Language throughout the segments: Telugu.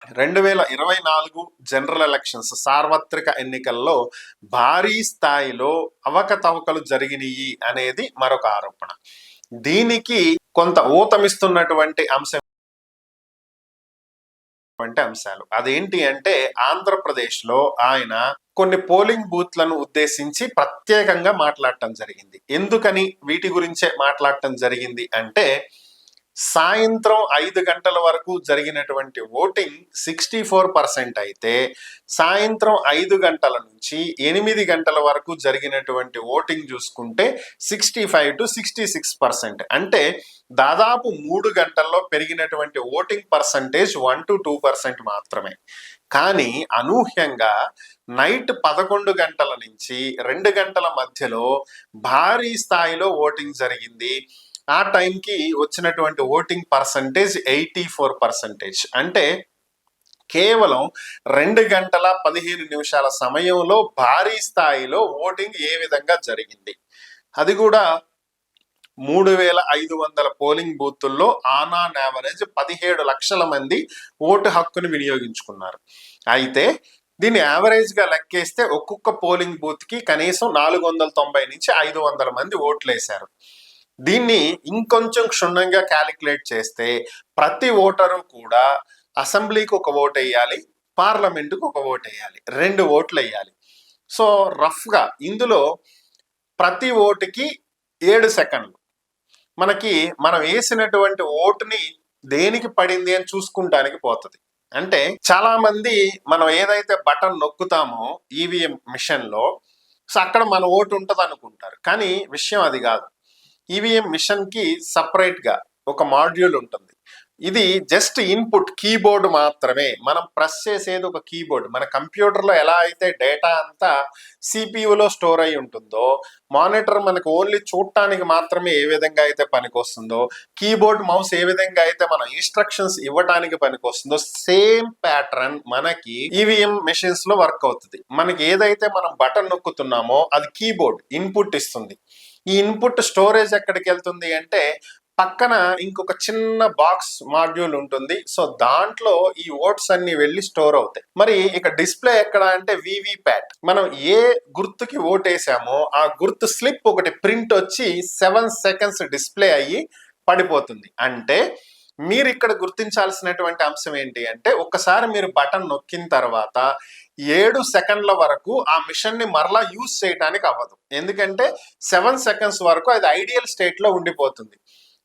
2024 జనరల్ ఎలక్షన్స్ సార్వత్రిక ఎన్నికల్లో భారీ స్థాయిలో అవకతవకలు జరిగినాయి అనేది మరొక ఆరోపణ. దీనికి కొంత ఊతమిస్తున్నటువంటి అంశాలు అదేంటి అంటే, ఆంధ్రప్రదేశ్ లో ఆయన కొన్ని పోలింగ్ బూత్లను ఉద్దేశించి ప్రత్యేకంగా మాట్లాడటం జరిగింది. ఎందుకని వీటి గురించే మాట్లాడటం జరిగింది అంటే, సాయంత్రం 5 గంటల వరకు జరిగినటువంటి ఓటింగ్ 64% అయితే, సాయంత్రం 5 గంటల నుంచి 8 గంటల వరకు జరిగినటువంటి ఓటింగ్ చూసుకుంటే 65 to 66%. అంటే దాదాపు 3 గంటల్లో పెరిగినటువంటి ఓటింగ్ పర్సంటేజ్ 1 to 2% మాత్రమే. కానీ అనూహ్యంగా నైట్ 11 గంటల నుంచి 2 గంటల మధ్యలో భారీ స్థాయిలో ఓటింగ్ జరిగింది. ఆ టైంకి వచ్చినటువంటి ఓటింగ్ పర్సంటేజ్ 84%. అంటే కేవలం 2 గంటల 15 నిమిషాల సమయంలో భారీ స్థాయిలో ఓటింగ్ ఏ విధంగా జరిగింది, అది కూడా 3500 పోలింగ్ బూతుల్లో ఆన్ యావరేజ్ 17 లక్షల మంది ఓటు హక్కును వినియోగించుకున్నారు. అయితే దీన్ని యావరేజ్ గా లెక్కేస్తే ఒక్కొక్క పోలింగ్ బూత్ కి కనీసం 490 నుంచి 500 మంది ఓట్లు వేశారు. దీన్ని ఇంకొంచెం క్షుణ్ణంగా క్యాలిక్యులేట్ చేస్తే ప్రతి ఓటరు కూడా అసెంబ్లీకి ఒక ఓటు వేయాలి, పార్లమెంటుకు ఒక ఓటు వేయాలి, 2 ఓట్లు వేయాలి. సో రఫ్గా ఇందులో ప్రతి ఓటుకి 7 సెకండ్లు. మనం వేసినటువంటి ఓటుని దేనికి పడింది అని చూసుకుంటానికి పోతుంది. అంటే చాలా మంది మనం ఏదైతే బటన్ నొక్కుతామో ఈవీఎం మిషన్ లో, సో అక్కడ మన ఓటు ఉంటుంది అనుకుంటారు. కానీ విషయం అది కాదు. ఈవీఎం మిషన్ కి సపరేట్ గా ఒక మాడ్యూల్ ఉంటుంది. ఇది జస్ట్ ఇన్పుట్ కీబోర్డ్ మాత్రమే. మనం ప్రెస్ చేసేది ఒక కీబోర్డ్. మన కంప్యూటర్లో ఎలా అయితే డేటా అంతా సిపియులో స్టోర్ అయి ఉంటుందో, మానిటర్ మనకు ఓన్లీ చూడటానికి మాత్రమే ఏ విధంగా అయితే పనికొస్తుందో, కీబోర్డ్ మౌస్ ఏ విధంగా అయితే మనం ఇన్స్ట్రక్షన్స్ ఇవ్వటానికి పనికొస్తుందో, సేమ్ ప్యాటర్న్ మనకి ఈవీఎం మెషిన్స్ లో వర్క్ అవుతుంది. మనకి ఏదైతే మనం బటన్ నొక్కుతున్నామో అది కీబోర్డ్ ఇన్పుట్ ఇస్తుంది. ఈ ఇన్పుట్ స్టోరేజ్ ఎక్కడికి వెళ్తుంది అంటే, పక్కన ఇంకొక చిన్న బాక్స్ మాడ్యూల్ ఉంటుంది. సో దాంట్లో ఈ ఓట్స్ అన్ని వెళ్ళి స్టోర్ అవుతాయి. మరి ఇక డిస్ప్లే ఎక్కడ అంటే వివి ప్యాట్. మనం ఏ గుర్తుకి ఓటేసామో ఆ గుర్తు స్లిప్ ఒకటి ప్రింట్ వచ్చి 7 సెకండ్స్ డిస్ప్లే అయ్యి పడిపోతుంది. అంటే మీరు ఇక్కడ గుర్తించాల్సినటువంటి అంశం ఏంటి అంటే, ఒక్కసారి మీరు బటన్ నొక్కిన తర్వాత 7 సెకండ్ల వరకు ఆ మిషన్ ని మరలా యూజ్ చేయడానికి అవ్వదు. ఎందుకంటే 7 సెకండ్స్ వరకు అది ఐడియల్ స్టేట్ లో ఉండిపోతుంది.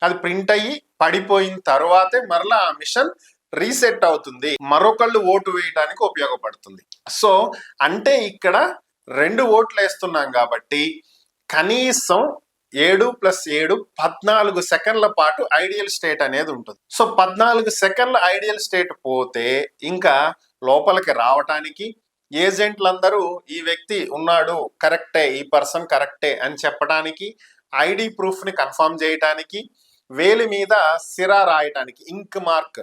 అది ప్రింట్ అయ్యి పడిపోయిన తర్వాతే మరలా ఆ మిషన్ రీసెట్ అవుతుంది, మరొకళ్ళు ఓటు వేయడానికి ఉపయోగపడుతుంది. సో అంటే ఇక్కడ 2 ఓట్లు వేస్తున్నాం కాబట్టి కనీసం 7 + 7 14 సెకండ్ల పాటు ఐడియల్ స్టేట్ అనేది ఉంటుంది. సో 14 సెకండ్ల ఐడియల్ స్టేట్ పోతే ఇంకా లోపలికి రావటానికి ఏజెంట్లందరూ ఈ వ్యక్తి ఉన్నాడు, కరెక్టే, ఈ పర్సన్ కరెక్టే అని చెప్పడానికి, ఐడి ప్రూఫ్ ని కన్ఫర్మ్ చేయటానికి, వేలి మీద సిరా రాయటానికి, ఇంక్ మార్క్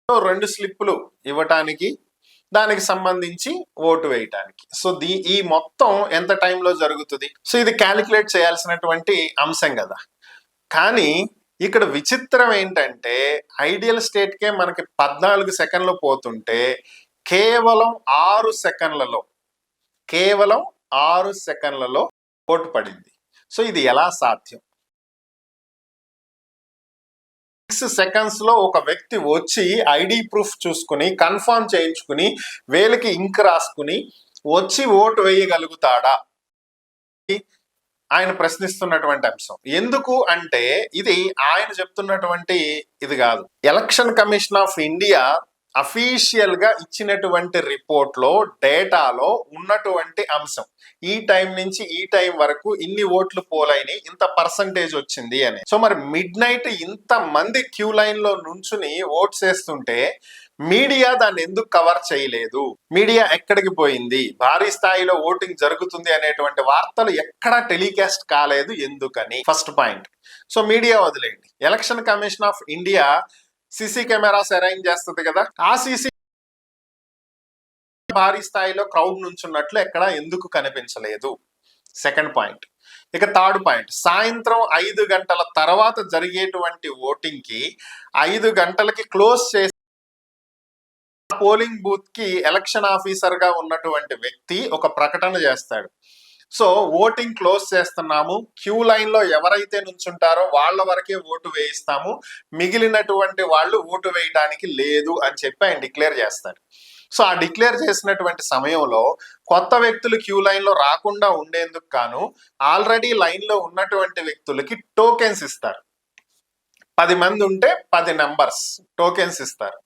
2 స్లిప్పులు ఇవ్వటానికి, దానికి సంబంధించి ఓటు వేయటానికి. సో ఈ మొత్తం ఎంత టైంలో జరుగుతుంది? సో ఇది క్యాలిక్యులేట్ చేయాల్సినటువంటి అంశం కదా. కానీ ఇక్కడ విచిత్రం ఏంటంటే, ఐడియల్ స్టేట్ కే మనకి 14 సెకండ్లు పోతుంటే కేవలం 6 సెకండ్లలో ఓటు పడింది. సో ఇది ఎలా సాధ్యం? 6 సెకండ్స్ లో ఒక వ్యక్తి వచ్చి ఐడి ప్రూఫ్ చూసుకుని కన్ఫర్మ్ చేయించుకుని వేలికి ఇంక్ రాసుకుని వచ్చి ఓటు వేయగలుగుతాడా? ఆయన ప్రశ్నిస్తున్నటువంటి అంశం. ఎందుకు అంటే ఇది ఆయన చెప్తున్నటువంటి ఇది కాదు. Election commission of India official గా ఇచ్చినటువంటి రిపోర్ట్ లో, డేటాలో ఉన్నటువంటి అంశం. ఈ టైం నుంచి ఈ టైం వరకు ఇన్ని ఓట్లు పోలైనవి, ఇంత పర్సంటేజ్ వచ్చింది అని. సో మరి మిడ్ నైట్ ఇంత మంది క్యూ లైన్ లో నుంచుని ఓట్స్ వేస్తుంటే మీడియా దాన్ని ఎందుకు కవర్ చేయలేదు? మీడియా ఎక్కడికి పోయింది? భారీ స్థాయిలో ఓటింగ్ జరుగుతుంది అనేటువంటి వార్తలు ఎక్కడా టెలికాస్ట్ కాలేదు, ఎందుకని? First point. సో మీడియా వదిలేయండి. Election commission of India CC cameras arrange చేస్తుంది కదా, ఆ సీసీ భారీ స్థాయిలో క్రౌడ్ నుంచున్నట్లు ఎక్కడ ఎందుకు కనిపించలేదు? Second point. ఇక థర్డ్ పాయింట్, సాయంత్రం 5 గంటల తర్వాత జరిగేటువంటి ఓటింగ్ కి 5 గంటలకి క్లోజ్ చేసి పోలింగ్ బూత్ కి ఎలక్షన్ ఆఫీసర్ గా ఉన్నటువంటి వ్యక్తి ఒక ప్రకటన చేస్తాడు. సో ఓటింగ్ క్లోజ్ చేస్తున్నాము, క్యూ లైన్ లో ఎవరైతే నుంచుంటారో వాళ్ళ వరకే ఓటు వేయిస్తాము, మిగిలినటువంటి వాళ్ళు ఓటు వేయడానికి లేదు అని చెప్పి ఆయన డిక్లేర్ చేస్తాడు. సో ఆ డిక్లేర్ చేసినటువంటి సమయంలో కొత్త వ్యక్తులు క్యూ లైన్ లో రాకుండా ఉండేందుకు గాను ఆల్రెడీ లైన్ లో ఉన్నటువంటి వ్యక్తులకి టోకెన్స్ ఇస్తారు. 10 మంది ఉంటే 10 నెంబర్స్ టోకెన్స్ ఇస్తారు,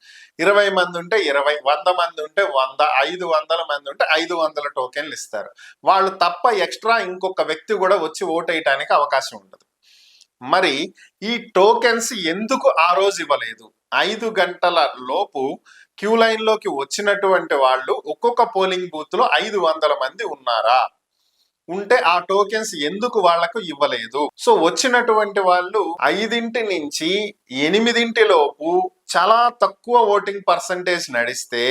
20 మంది ఉంటే 20, 100 మంది ఉంటే 100, 500 మంది ఉంటే 500 టోకెన్లు ఇస్తారు. వాళ్ళు తప్ప ఎక్స్ట్రా ఇంకొక వ్యక్తి కూడా వచ్చి ఓటు వేయడానికి అవకాశం ఉండదు. మరి ఈ టోకెన్స్ ఎందుకు ఆ రోజు ఇవ్వలేదు? 5 గంటల లోపు క్యూ లైన్ లోకి వచ్చినటువంటి వాళ్ళు ఒక్కొక్క పోలింగ్ బూత్ లో 500 మంది ఉన్నారా? ఉంటే ఆ టోకెన్స్ ఎందుకు వాళ్లకు ఇవ్వలేదు? సో వచ్చినటువంటి వాళ్ళు 5 నుంచి 8 లోపు చాలా తక్కువ ఓటింగ్ పర్సంటేజ్ నడిస్తే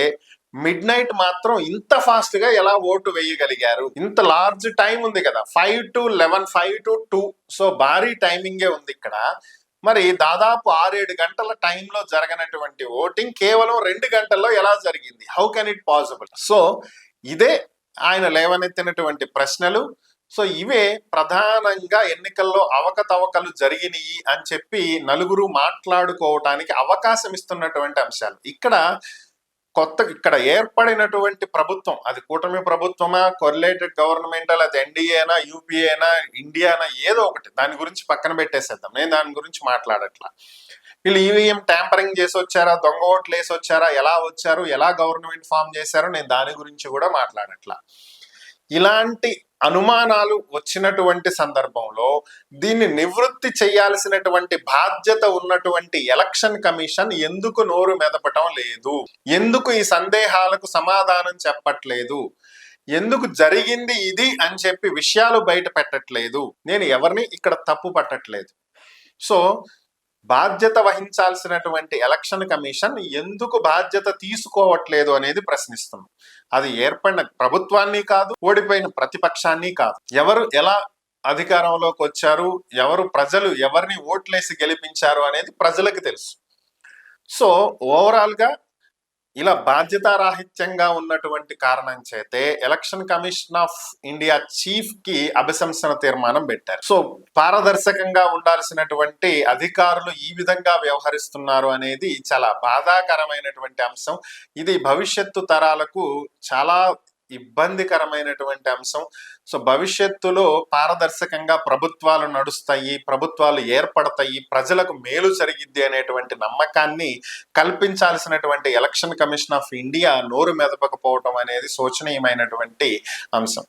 మిడ్ నైట్ మాత్రం ఇంత ఫాస్ట్ గా ఎలా ఓటు వేయగలిగారు? ఇంత లార్జ్ టైం ఉంది కదా, 5 to 11, 5 to 2, సో భారీ టైమింగే ఉంది ఇక్కడ. మరి దాదాపు 6-7 గంటల టైంలో జరగనటువంటి ఓటింగ్ కేవలం 2 గంటల్లో ఎలా జరిగింది? How can it possible? So ఇదే ఆయన లేవనెత్తినటువంటి ప్రశ్నలు. సో ఇవే ప్రధానంగా ఎన్నికల్లో అవకతవకలు జరిగినాయి అని చెప్పి నలుగురు మాట్లాడుకోవటానికి అవకాశం ఇస్తున్నటువంటి అంశాలు. ఇక్కడ ఏర్పడినటువంటి ప్రభుత్వం, అది కూటమి ప్రభుత్వమా, కొరిలేటెడ్ గవర్నమెంట్, అది ఎన్డీఏనా, యూపీఏనా, ఇండియానా, ఏదో ఒకటి, దాని గురించి పక్కన పెట్టేసేద్దాం, నేను దాని గురించి మాట్లాడట్లా. వీళ్ళు ఈవీఎం ట్యాంపరింగ్ చేసి వచ్చారా, దొంగ ఓట్లు వేసి వచ్చారా, ఎలా వచ్చారు, ఎలా గవర్నమెంట్ ఫామ్ చేశారో నేను దాని గురించి కూడా మాట్లాడట్లా. ఇలాంటి అనుమానాలు వచ్చినటువంటి సందర్భంలో దీన్ని నివృత్తి చేయాల్సినటువంటి బాధ్యత ఉన్నటువంటి ఎలక్షన్ కమిషన్ ఎందుకు నోరు మెదపటం లేదు? ఎందుకు ఈ సందేహాలకు సమాధానం చెప్పట్లేదు? ఎందుకు జరిగింది ఇది అని చెప్పి విషయాలు బయట పెట్టట్లేదు? నేను ఎవరిని ఇక్కడ తప్పు పట్టట్లేదు. సో బాధ్యత వహించాల్సినటువంటి ఎలక్షన్ కమిషన్ ఎందుకు బాధ్యత తీసుకోవట్లేదు అనేది ప్రశ్నిస్తున్నాం. అది ఏర్పడిన ప్రభుత్వాన్ని కాదు, ఓడిపోయిన ప్రతిపక్షాన్ని కాదు. ఎవరు ఎలా అధికారంలోకి వచ్చారు, ప్రజలు ఎవరిని ఓట్లేసి గెలిపించారు అనేది ప్రజలకు తెలుసు. సో ఓవరాల్ గా ఇలా బాధ్యతారాహిత్యంగా ఉన్నటువంటి కారణం చేతే election commission of India chief కి అభిశంసన తీర్మానం పెట్టారు. సో పారదర్శకంగా ఉండాల్సినటువంటి అధికారులు ఈ విధంగా వ్యవహరిస్తున్నారు అనేది చాలా బాధాకరమైనటువంటి అంశం. ఇది భవిష్యత్తు తరాలకు చాలా ఇబ్బందికరమైనటువంటి అంశం. సో భవిష్యత్తులో పారదర్శకంగా ప్రభుత్వాలు నడుస్తాయి, ప్రభుత్వాలు ఏర్పడతాయి, ప్రజలకు మేలు జరిగిద్ది అనేటువంటి నమ్మకాన్ని కల్పించాల్సినటువంటి ఎలక్షన్ కమిషన్ ఆఫ్ ఇండియా నోరు మెదపకపోవటం అనేది శోచనీయమైనటువంటి అంశం.